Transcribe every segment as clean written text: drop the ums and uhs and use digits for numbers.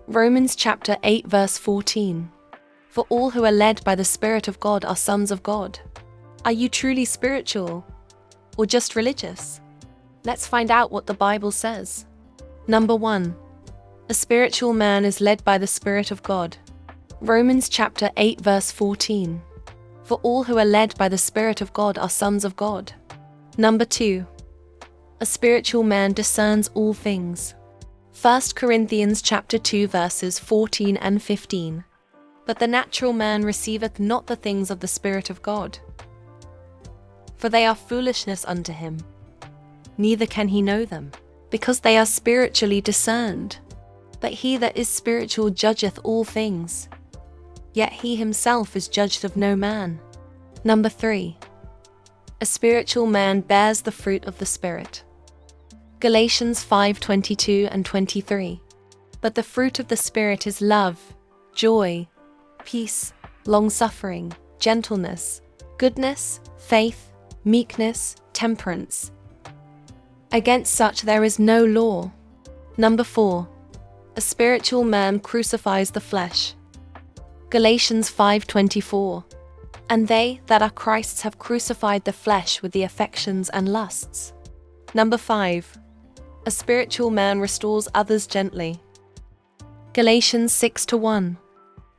Romans chapter 8 verse 14. For all who are led by the Spirit of God are sons of God. Are you truly spiritual or just religious? Let's find out what the Bible says. Number 1. A spiritual man is led by the Spirit of God. Romans chapter 8 verse 14. For all who are led by the Spirit of God are sons of God. Number 2. A spiritual man discerns all things. 1 Corinthians chapter 2 verses 14 and 15. But the natural man receiveth not the things of the Spirit of God, for they are foolishness unto him, neither can he know them, because they are spiritually discerned. But he that is spiritual judgeth all things, yet he himself is judged of no man. Number 3. A spiritual man bears the fruit of the Spirit. Galatians 5:22 and 23. But the fruit of the Spirit is love, joy, peace, long-suffering, gentleness, goodness, faith, meekness, temperance. Against such there is no law. Number 4. A spiritual man crucifies the flesh. Galatians 5:24. And they that are Christ's have crucified the flesh with the affections and lusts. Number 5. A spiritual man restores others gently. Galatians 6:1.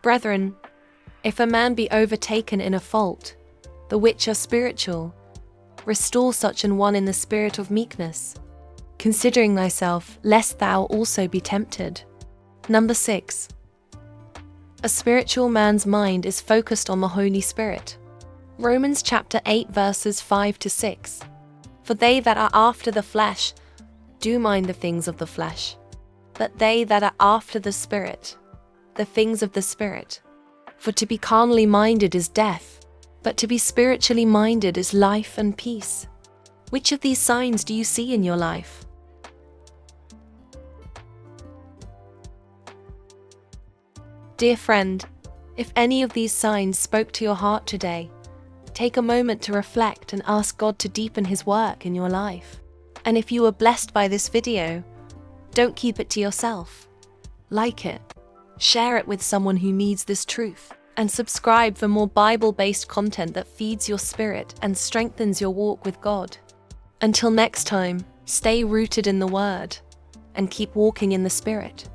Brethren, if a man be overtaken in a fault, the which are spiritual, restore such an one in the spirit of meekness, considering thyself, lest thou also be tempted. Number 6. A spiritual man's mind is focused on the Holy Spirit. Romans chapter 8 verses 5 to 6. For they that are after the flesh do mind the things of the flesh, but they that are after the Spirit, the things of the Spirit. For to be carnally minded is death, but to be spiritually minded is life and peace. Which of these signs do you see in your life? Dear friend, if any of these signs spoke to your heart today, take a moment to reflect and ask God to deepen His work in your life. And if you were blessed by this video, don't keep it to yourself. Like it, share it with someone who needs this truth, and subscribe for more Bible-based content that feeds your spirit and strengthens your walk with God. Until next time, stay rooted in the Word and keep walking in the Spirit.